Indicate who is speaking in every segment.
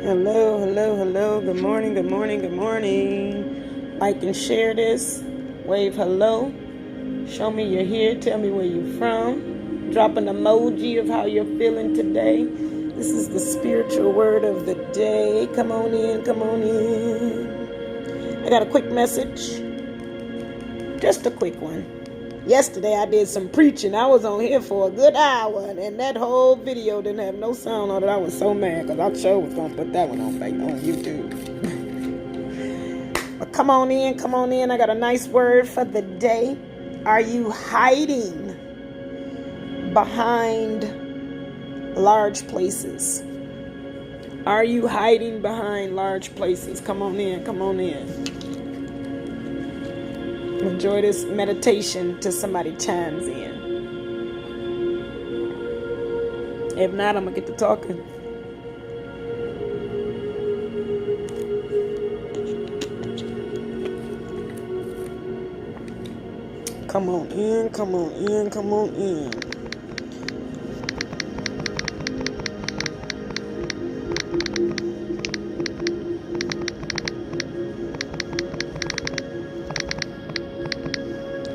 Speaker 1: Hello, hello, hello. Good morning, good morning, good morning. Like and share this. Wave hello. Show me you're here. Tell me where you're from. Drop an emoji of how you're feeling today. This is the spiritual word of the day. Come on in, come on in. I got a quick message. Just a quick one. Yesterday I did some preaching. I was on here for a good hour, and that whole video didn't have no sound on it. I was so mad because I sure was going to put that one on YouTube. But come on in, come on in. I got a nice word for the day. Are you hiding behind large places? Are you hiding behind large places? Come on in, come on in. Enjoy this meditation till somebody chimes in. If not, I'm going to get to talking. Come on in, come on in, come on in.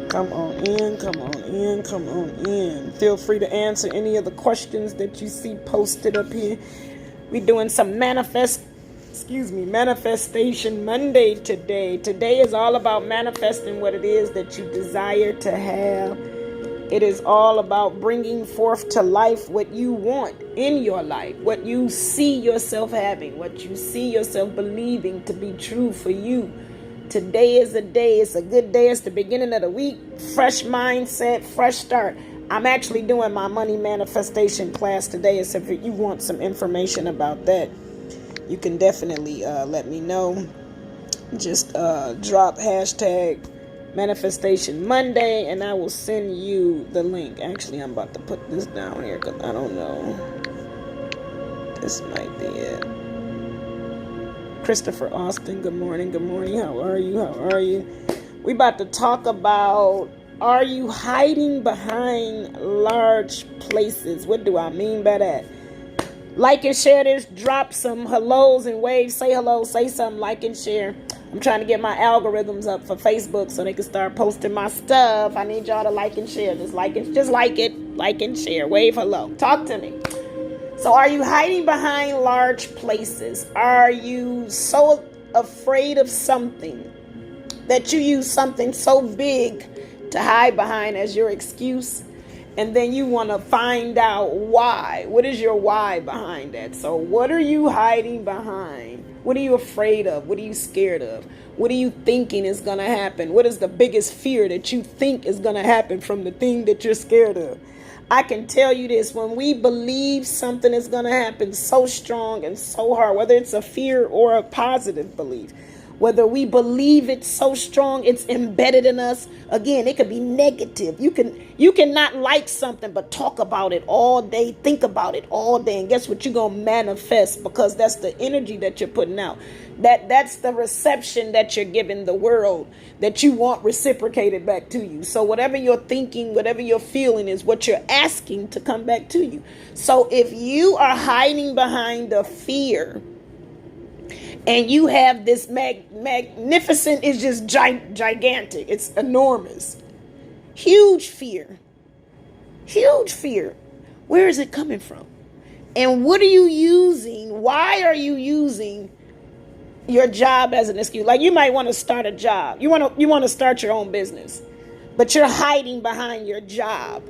Speaker 1: Come on in, come on in, come on in. Feel free to answer any of the questions that you see posted up here. We're doing some Manifestation Monday today. Today is all about manifesting what it is that you desire to have. It is all about bringing forth to life what you want in your life, what you see yourself having, what you see yourself believing to be true for you. Today is a day. It's a good day. It's the beginning of the week. Fresh mindset, fresh start. I'm actually doing my money manifestation class today. So if you want some information about that, you can definitely let me know. Just drop hashtag Manifestation Monday and I will send you the link. Actually, I'm about to put this down here because I don't know. This might be it. Christopher Austin, good morning, good morning. How are you? How are you? We about to talk about, are you hiding behind large places? What do I mean by that? Like and share this. Drop some hellos and waves. Say hello. Say something. Like and share. I'm trying to get my algorithms up for Facebook so they can start posting my stuff. I need y'all to like and share. Just like it. Like and share. Wave hello. Talk to me. So are you hiding behind large places? Are you so afraid of something that you use something so big to hide behind as your excuse? And then you want to find out why. What is your why behind that? So what are you hiding behind? What are you afraid of? What are you scared of? What are you thinking is going to happen? What is the biggest fear that you think is going to happen from the thing that you're scared of? I can tell you this, when we believe something is going to happen so strong and so hard, whether it's a fear or a positive belief, whether we believe it so strong, it's embedded in us. Again, it could be negative. You cannot like something, but talk about it all day, think about it all day. And guess what? You're going to manifest, because that's the energy that you're putting out. That's the reception that you're giving the world that you want reciprocated back to you. So whatever you're thinking, whatever you're feeling is what you're asking to come back to you. So if you are hiding behind a fear, and you have this magnificent, it's just gigantic, it's enormous, huge fear, where is it coming from? And what are you using? Why are you using your job as an excuse? Like, you might want to start a job. You want to start your own business, but you're hiding behind your job.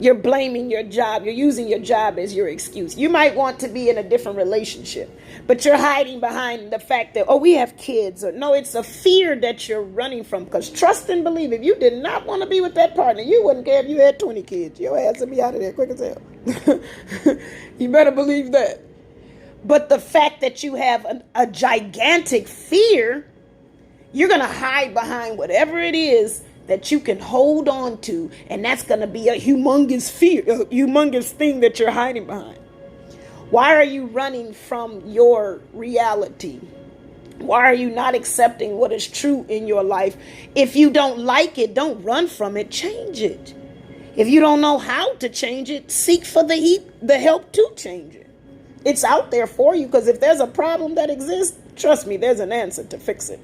Speaker 1: You're blaming your job. You're using your job as your excuse. You might want to be in a different relationship, but you're hiding behind the fact that, oh, we have kids. Or no, it's a fear that you're running from. Because trust and believe, if you did not want to be with that partner, you wouldn't care if you had 20 kids. Your ass would be out of there quick as hell. You better believe that. But the fact that you have a gigantic fear, you're going to hide behind whatever it is that you can hold on to, and that's going to be a humongous fear, a humongous thing that you're hiding behind. Why are you running from your reality? Why are you not accepting what is true in your life? If you don't like it, don't run from it, change it. If you don't know how to change it, seek for the help to change it. It's out there for you, because if there's a problem that exists, trust me, there's an answer to fix it.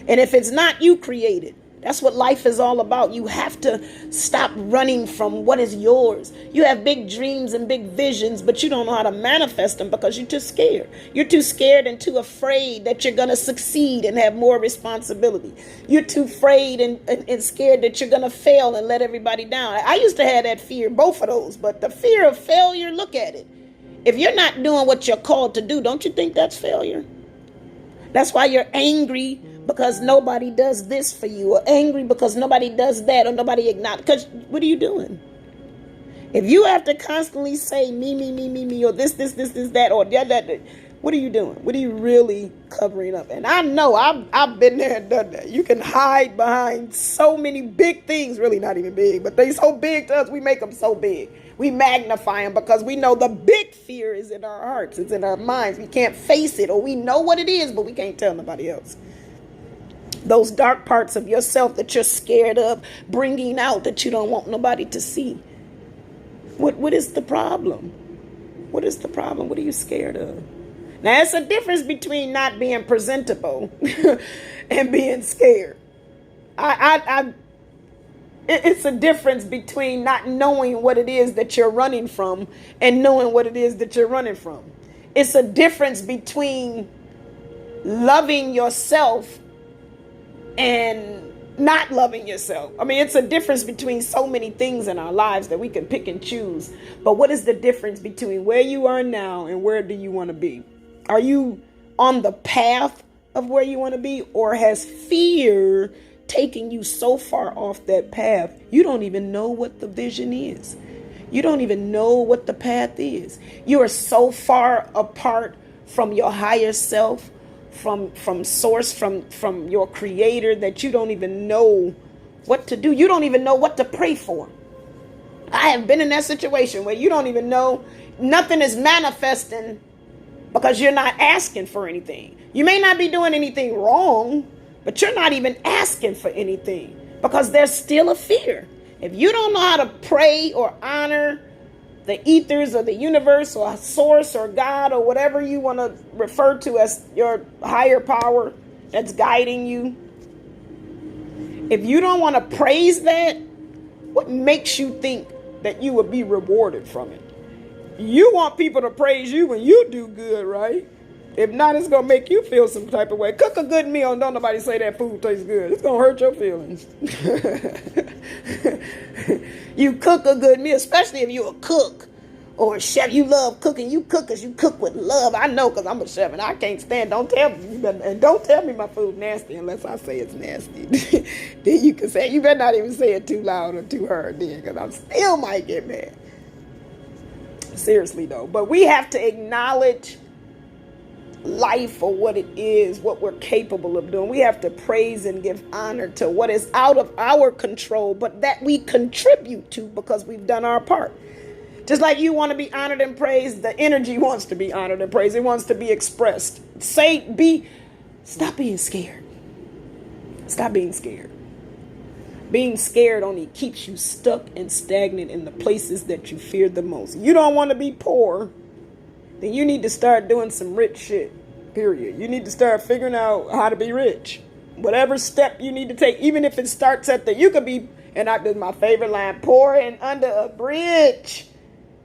Speaker 1: And if it's not, you create it. That's what life is all about. You have to stop running from what is yours. You have big dreams and big visions, but you don't know how to manifest them because you're too scared. You're too scared and too afraid that you're going to succeed and have more responsibility. You're too afraid and scared that you're going to fail and let everybody down. I used to have that fear, both of those, but the fear of failure, look at it. If you're not doing what you're called to do, don't you think that's failure? That's why you're angry because nobody does this for you, or angry because nobody does that, or nobody acknowledges. Because what are you doing? If you have to constantly say me, or this, that, or that, what are you doing? What are you really covering up? And I know I've been there and done that. You can hide behind so many big things, really not even big, but they're so big to us, we make them so big. We magnify them because we know the big fear is in our hearts. It's in our minds. We can't face it, or we know what it is, but we can't tell nobody else. Those dark parts of yourself that you're scared of bringing out, that you don't want nobody to see. What is the problem? What is the problem? What are you scared of? Now, it's a difference between not being presentable and being scared. It's a difference between not knowing what it is that you're running from and knowing what it is that you're running from. It's a difference between loving yourself and not loving yourself. I mean, it's a difference between so many things in our lives that we can pick and choose. But what is the difference between where you are now and where do you want to be? Are you on the path of where you want to be, or has fear taken you so far off that path you don't even know what the vision is? You don't even know what the path is. You are so far apart from your higher self, from source, from your creator, that you don't even know what to do. You don't even know what to pray for. I have been in that situation where you don't even know, nothing is manifesting because you're not asking for anything. You may not be doing anything wrong, but you're not even asking for anything because there's still a fear. If you don't know how to pray or honor the ethers or the universe or a source or God or whatever you want to refer to as your higher power that's guiding you, if you don't want to praise that, what makes you think that you would be rewarded from it? You want people to praise you when you do good, right? If not, it's going to make you feel some type of way. Cook a good meal and don't nobody say that food tastes good. It's going to hurt your feelings. You cook a good meal, especially if you're a cook or a chef. You love cooking. You cook because you cook with love. I know because I'm a chef and I can't stand. Don't tell me my food nasty unless I say it's nasty. Then you can say, you better not even say it too loud or too hard then, because I still might get mad. Seriously though. But we have to acknowledge life for what it is, what we're capable of doing. We have to praise and give honor to what is out of our control, but that we contribute to because we've done our part. Just like you want to be honored and praised, the energy wants to be honored and praised. It wants to be expressed. Stop being scared. Stop being scared. Being scared only keeps you stuck and stagnant in the places that you fear the most. You don't want to be poor, then you need to start doing some rich shit, period. You need to start figuring out how to be rich. Whatever step you need to take, even if it starts you could be, and this is my favorite line, poor and under a bridge.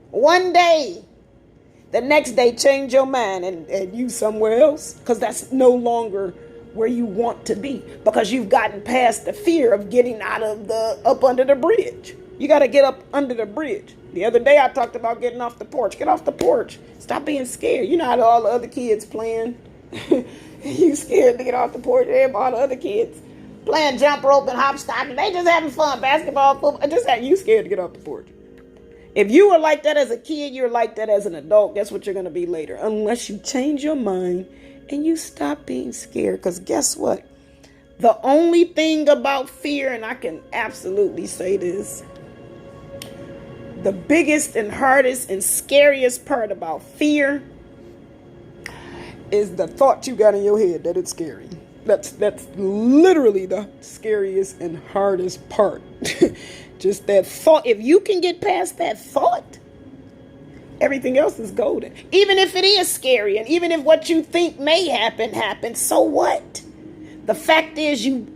Speaker 1: One day, the next day, change your mind and you somewhere else, because that's no longer where you want to be, because you've gotten past the fear of getting up under the bridge. You got to get up under the bridge. The other day I talked about getting off the porch. Get off the porch. Stop being scared. You know how all the other kids playing. You scared to get off the porch. All the other kids playing jump rope and hopscotch. They just having fun. Basketball, football. You scared to get off the porch. If you were like that as a kid, you're like that as an adult. Guess what you're going to be later? Unless you change your mind and you stop being scared. Because guess what? The only thing about fear, and I can absolutely say this, the biggest and hardest and scariest part about fear is the thought you got in your head that it's scary. That's literally the scariest and hardest part. Just that thought. If you can get past that thought, everything else is golden. Even if it is scary, and even if what you think may happen, so what? The fact is you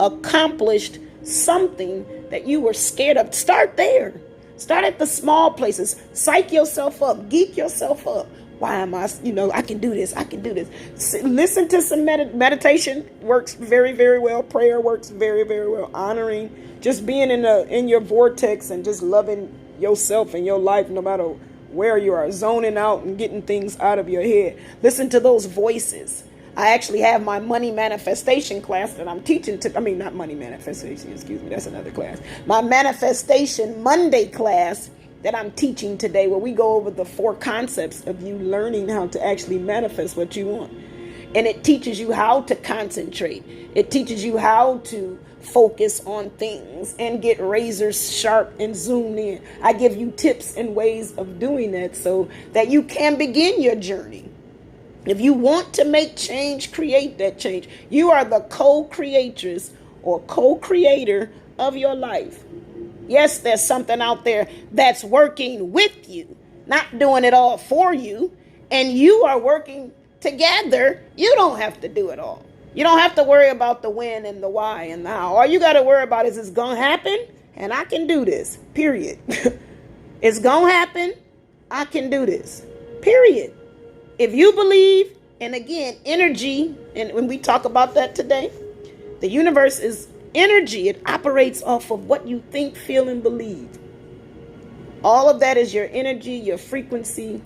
Speaker 1: accomplished something that you were scared of. Start there. Start at the small places. Psych yourself up. Geek yourself up. Why am I, I can do this. I can do this. Listen to some meditation. Works very, very well. Prayer works very, very well. Honoring. Just being in your vortex and just loving yourself and your life no matter where you are. Zoning out and getting things out of your head. Listen to those voices. I actually have my money manifestation class that I'm teaching not money manifestation, excuse me, that's another class. My manifestation Monday class that I'm teaching today, where we go over the 4 concepts of you learning how to actually manifest what you want. And it teaches you how to concentrate. It teaches you how to focus on things and get razor sharp and zoom in. I give you tips and ways of doing that so that you can begin your journey. If you want to make change, create that change. You are the co-creatress or co-creator of your life. Yes, there's something out there that's working with you, not doing it all for you, and you are working together. You don't have to do it all. You don't have to worry about the when and the why and the how. All you got to worry about is it's going to happen, and I can do this, period. It's going to happen. I can do this, period. If you believe, and again, energy, and when we talk about that today, the universe is energy. It operates off of what you think, feel, and believe. All of that is your energy, your frequency.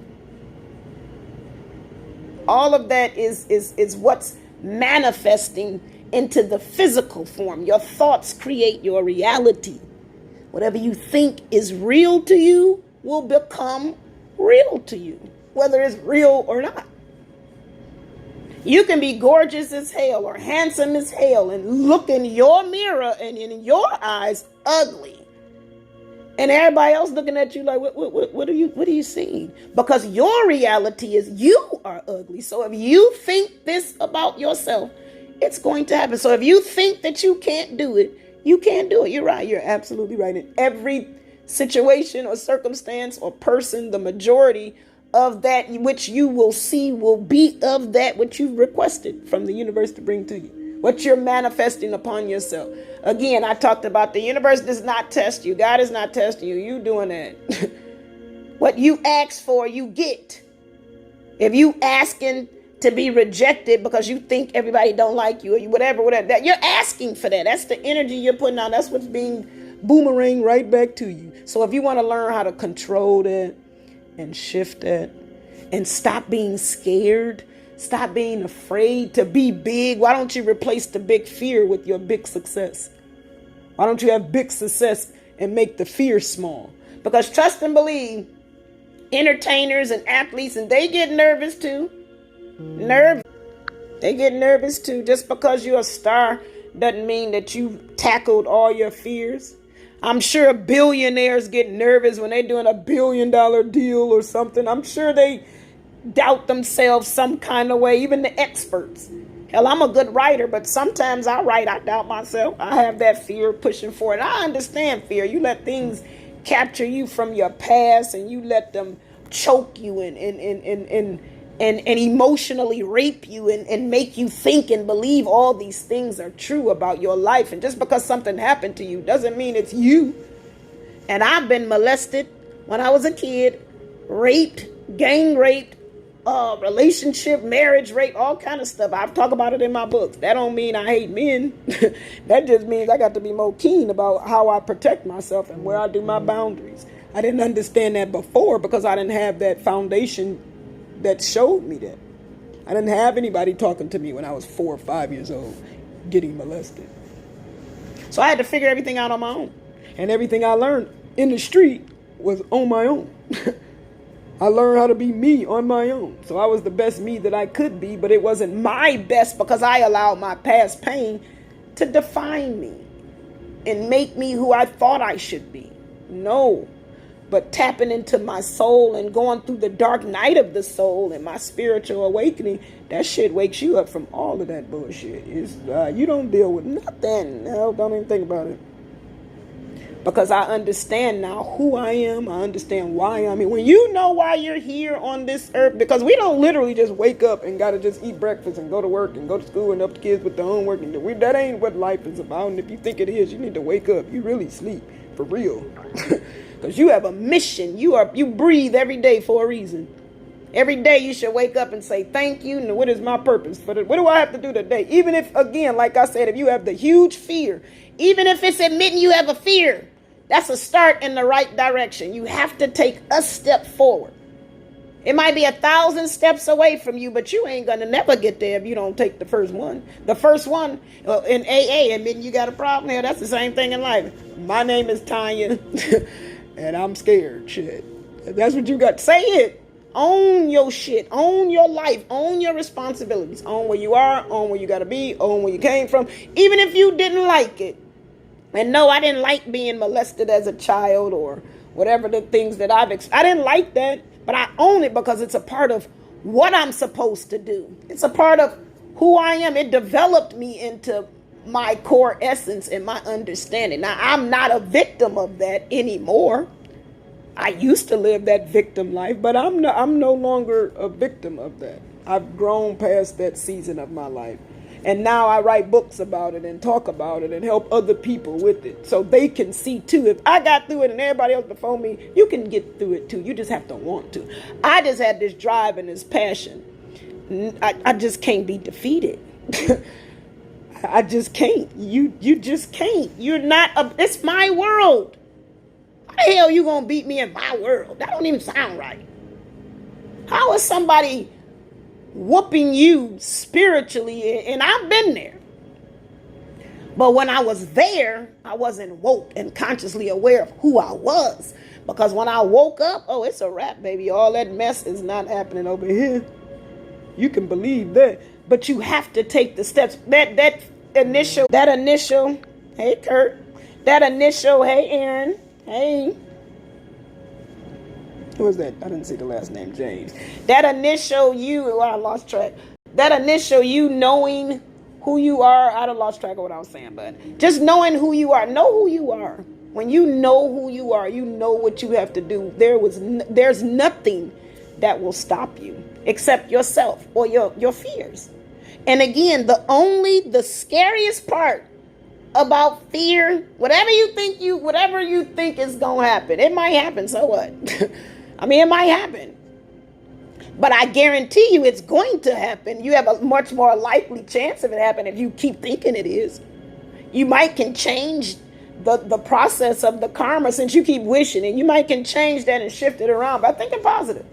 Speaker 1: All of that is what's manifesting into the physical form. Your thoughts create your reality. Whatever you think is real to you will become real to you, whether it's real or not. You can be gorgeous as hell or handsome as hell and look in your mirror and in your eyes ugly. And everybody else looking at you like, what are you seeing? Because your reality is you are ugly. So if you think this about yourself, it's going to happen. So if you think that you can't do it, you can't do it. You're right. You're absolutely right. And every situation or circumstance or person, the majority of that which you will see will be of that which you've requested from the universe to bring to you. What you're manifesting upon yourself. Again, I talked about the universe does not test you. God is not testing you. You doing that. What you ask for, you get. If you asking to be rejected because you think everybody don't like you or whatever, that you're asking for that. That's the energy you're putting out. That's what's being boomerang right back to you. So if you want to learn how to control that and shift that and stop being scared, stop being afraid to be big, why don't you replace the big fear with your big success? Why don't you have big success and make the fear small? Because trust and believe, entertainers and athletes, and they get nervous too. They get nervous too. Just because you're a star doesn't mean that you tackled all your fears. I'm sure billionaires get nervous when they're doing $1 billion deal or something. I'm sure they doubt themselves some kind of way, even the experts. Hell, I'm a good writer, but sometimes I write, I doubt myself. I have that fear pushing forward. I understand fear. You let things capture you from your past and you let them choke you and emotionally rape you and make you think and believe all these things are true about your life. And just because something happened to you doesn't mean it's you. And I've been molested when I was a kid, raped, gang raped, relationship, marriage rape, all kind of stuff. I've talked about it in my books. That don't mean I hate men. That just means I got to be more keen about how I protect myself and where I do my boundaries. I didn't understand that before because I didn't have that foundation that showed me that. I didn't have anybody talking to me when I was 4 or 5 years old getting molested. So I had to figure everything out on my own. And everything I learned in the street was on my own. I learned how to be me on my own. So I was the best me that I could be, but it wasn't my best because I allowed my past pain to define me and make me who I thought I should be. No. But tapping into my soul and going through the dark night of the soul and my spiritual awakening, that shit wakes you up from all of that bullshit. You don't deal with nothing. Hell, don't even think about it. Because I understand now who I am. I understand why I'm here. When you know why you're here on this earth, because we don't literally just wake up and got to just eat breakfast and go to work and go to school and help the kids with their homework. That ain't what life is about. And if you think it is, you need to wake up. You really sleep for real. Because you have a mission. You breathe every day for a reason. Every day you should wake up and say, thank you. And what is my purpose? What do I have to do today? Even if, again, like I said, if you have the huge fear, even if it's admitting you have a fear, that's a start in the right direction. You have to take a step forward. It might be 1,000 steps away from you, but you ain't going to never get there if you don't take the first one. The first one in AA, admitting you got a problem here, that's the same thing in life. My name is Tanya, and I'm scared. Shit. If that's what you got, say it. Own your shit. Own your life. Own your responsibilities. Own where you are. Own where you got to be. Own where you came from. Even if you didn't like it. And no, I didn't like being molested as a child or whatever the things that I didn't like that, but I own it because it's a part of what I'm supposed to do. It's a part of who I am. It developed me into my core essence and my understanding. Now, I'm not a victim of that anymore. I used to live that victim life, but I'm no longer a victim of that. I've grown past that season of my life. And now I write books about it and talk about it and help other people with it so they can see too. If I got through it and everybody else before me, you can get through it too. You just have to want to. I just had this drive and this passion. I just can't be defeated. I just can't. You just can't. You're not. It's my world. How the hell you gonna beat me in my world? That don't even sound right. How is somebody whooping you spiritually? And I've been there. But when I was there, I wasn't woke and consciously aware of who I was. Because when I woke up, oh, it's a wrap, baby. All that mess is not happening over here. You can believe that. But you have to take the steps. That initial, hey, Kurt. That initial, hey, Aaron. Hey. Who was that? I didn't see the last name, James. That initial I lost track. That initial you knowing who you are, I done lost track of what I was saying, but just knowing who you are. Know who you are. When you know who you are, you know what you have to do. There's nothing that will stop you except yourself or your fears. And again, the scariest part about fear, whatever you think is gonna happen, it might happen. So what? I mean, it might happen, but I guarantee you it's going to happen. You have a much more likely chance of it happening if you keep thinking it is. You might can change the process of the karma since you keep wishing, and you might can change that and shift it around by thinking positive.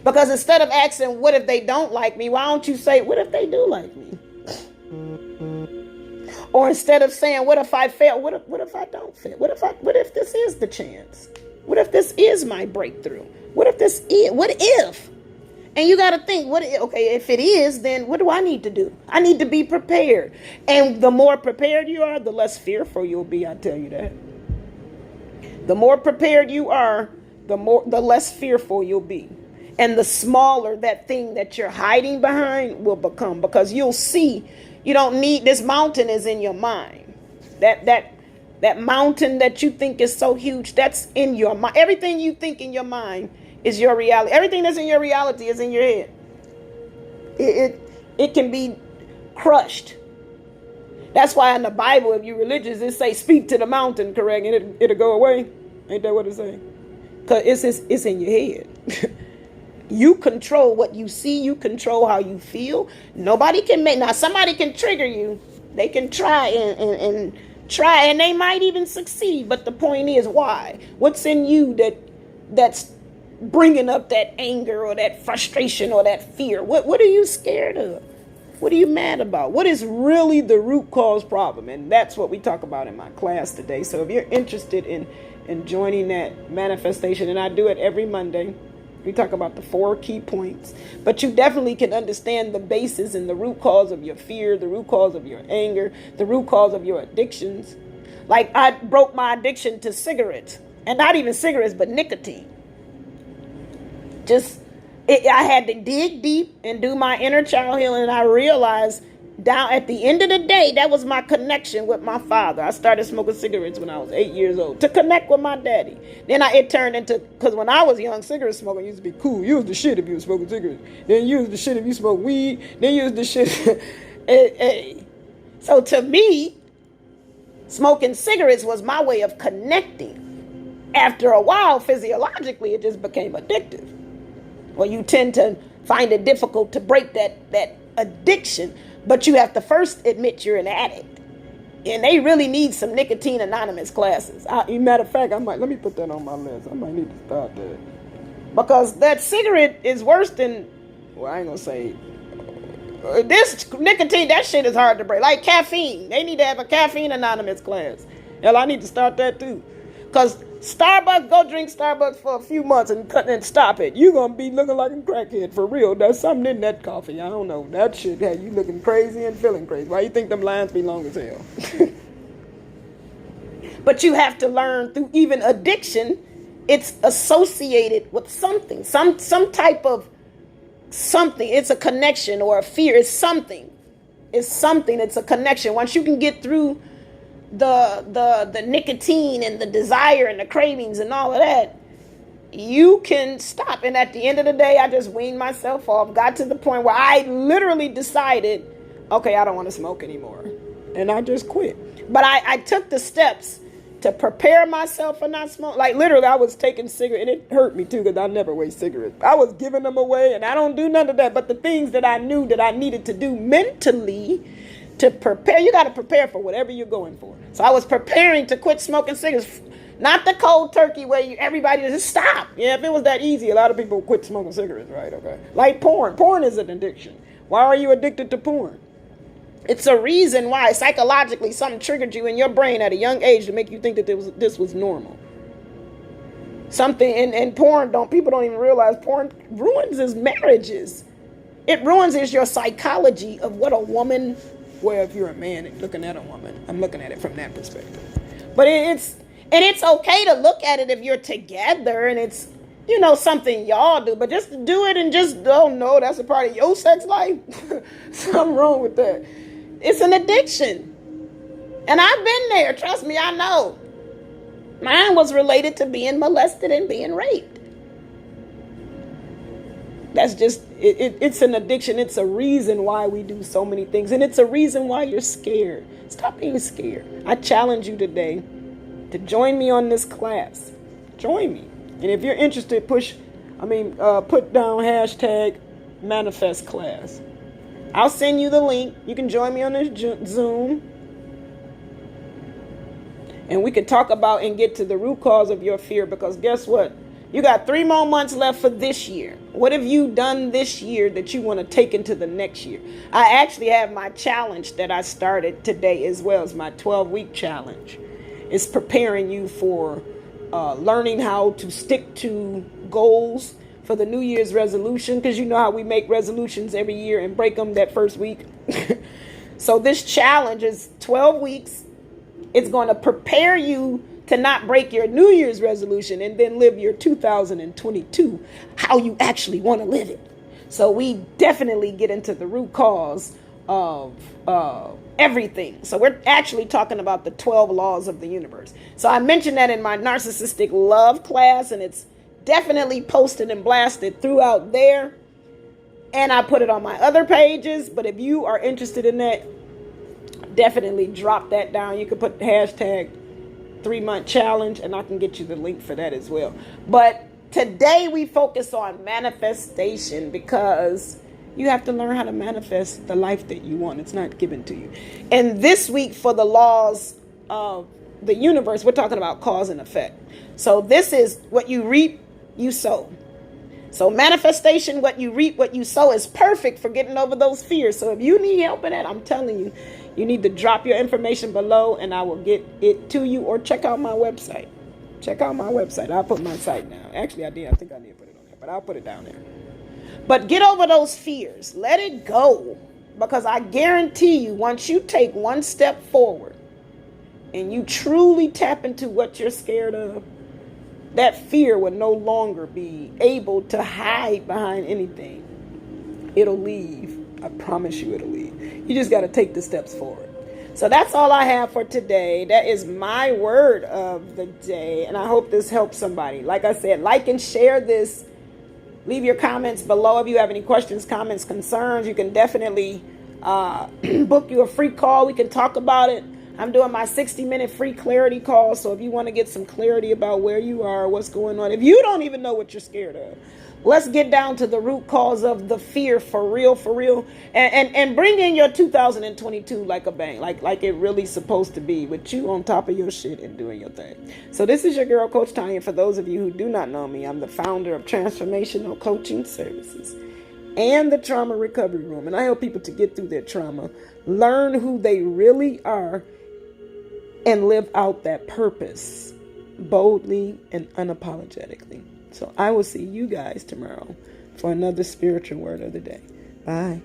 Speaker 1: Because instead of asking, what if they don't like me? Why don't you say, what if they do like me? Or instead of saying, what if I fail? What if I don't fail? What if this is the chance? What if this is my breakthrough? What if? And you got to think, if it is, then what do I need to do? I need to be prepared. And the more prepared you are, the less fearful you'll be, I tell you that. The more prepared you are, the less fearful you'll be. And the smaller that thing that you're hiding behind will become, because you'll see you don't need, this mountain is in your mind. That mountain that you think is so huge, that's in your mind. Everything you think in your mind is your reality. Everything that's in your reality is in your head. It can be crushed. That's why in the Bible, if you're religious, it say speak to the mountain, correct, and it'll go away. Ain't that what it say? Because it's in your head. You control what you see. You control how you feel. Nobody can now somebody can trigger you. They can try and try, and they might even succeed. But the point is, why? What's in you that's bringing up that anger or that frustration or that fear? What are you scared of? What are you mad about? What is really the root cause problem? And that's what we talk about in my class today. So if you're interested in joining that manifestation, and I do it every Monday, we talk about the 4 key points, but you definitely can understand the basis and the root cause of your fear, the root cause of your anger, the root cause of your addictions. Like I broke my addiction to cigarettes, and not even cigarettes, but nicotine. I had to dig deep and do my inner child healing, and I realized down at the end of the day, that was my connection with my father. I started smoking cigarettes when I was 8 years old to connect with my daddy. Then it turned into, because when I was young, cigarette smoking used to be cool. You was the shit if you were smoking cigarettes. Then you was the shit if you smoked weed. Then you was the shit. Hey. So to me, smoking cigarettes was my way of connecting. After a while, physiologically, it just became addictive. Well, you tend to find it difficult to break that addiction. But you have to first admit you're an addict. And they really need some Nicotine Anonymous classes. Matter of fact, let me put that on my list. I might need to start that. Because that cigarette is worse than, well, I ain't going to say, this nicotine, that shit is hard to break. Like caffeine. They need to have a Caffeine Anonymous class. Hell, I need to start that too. Because Starbucks, go drink Starbucks for a few months and stop it. You're going to be looking like a crackhead for real. There's something in that coffee. I don't know. That shit had you looking crazy and feeling crazy. Why you think them lines be long as hell? But you have to learn through even addiction, it's associated with something. Some type of something. It's a connection or a fear. It's something. It's a connection. Once you can get through the nicotine and the desire and the cravings and all of that, you can stop. And at the end of the day, I just weaned myself off, got to the point where I literally decided, okay, I don't want to smoke anymore. And I just quit. But I took the steps to prepare myself for not smoking. Like literally, I was taking cigarettes, and it hurt me too because I never waste cigarettes. I was giving them away, and I don't do none of that. But the things that I knew that I needed to do mentally to prepare, you got to prepare for whatever you're going for. So I was preparing to quit smoking cigarettes. Not the cold turkey where everybody just stop. Yeah, if it was that easy, a lot of people would quit smoking cigarettes, right? Okay. Like porn. Porn is an addiction. Why are you addicted to porn? It's a reason why psychologically something triggered you in your brain at a young age to make you think that this was normal. Something in porn, people don't even realize porn ruins his marriages. It ruins your psychology of what a woman, well, if you're a man and looking at a woman, I'm looking at it from that perspective. But it's okay to look at it if you're together and it's, something y'all do, but just do it and just, oh no, that's a part of your sex life. Something wrong with that. It's an addiction. And I've been there. Trust me, I know. Mine was related to being molested and being raped. That's just, it's an addiction. It's a reason why we do so many things. And it's a reason why you're scared. Stop being scared. I challenge you today to join me on this class. Join me. And if you're interested, put down hashtag manifest class. I'll send you the link. You can join me on this Zoom. And we can talk about and get to the root cause of your fear, because guess what? You got 3 more months left for this year. What have you done this year that you want to take into the next year? I actually have my challenge that I started today as well as my 12-week challenge. It's preparing you for learning how to stick to goals for the New Year's resolution, because you know how we make resolutions every year and break them that first week. So this challenge is 12 weeks. It's going to prepare you to not break your New Year's resolution and then live your 2022 how you actually want to live it. So we definitely get into the root cause of everything. So we're actually talking about the 12 laws of the universe. So I mentioned that in my narcissistic love class, and it's definitely posted and blasted throughout there. And I put it on my other pages. But if you are interested in that, definitely drop that down. You can put hashtag 3-month challenge, and I can get you the link for that as well. But today we focus on manifestation, because you have to learn how to manifest the life that you want. It's not given to you. And this week, for the laws of the universe, we're talking about cause and effect. So this is what you reap, you sow. So manifestation, what you reap, what you sow, is perfect for getting over those fears. So if you need help in that, I'm telling you, you need to drop your information below and I will get it to you, or check out my website. Check out my website. I'll put my site down. Actually, I did. I think I need to put it on there, but I'll put it down there. But get over those fears. Let it go. Because I guarantee you, once you take one step forward and you truly tap into what you're scared of, that fear will no longer be able to hide behind anything. It'll leave. I promise you it'll leave. You just got to take the steps forward. So that's all I have for today. That is my word of the day. And I hope this helps somebody. Like I said, like and share this. Leave your comments below. If you have any questions, comments, concerns, you can definitely book you a free call. We can talk about it. I'm doing my 60-minute free clarity call. So if you want to get some clarity about where you are, what's going on, if you don't even know what you're scared of, let's get down to the root cause of the fear for real, and bring in your 2022 like a bang, like it really supposed to be, with you on top of your shit and doing your thing. So this is your girl, Coach Tanya. For those of you who do not know me, I'm the founder of Transformational Coaching Services and the Trauma Recovery Room. And I help people to get through their trauma, learn who they really are, and live out that purpose boldly and unapologetically. So I will see you guys tomorrow for another spiritual word of the day. Bye.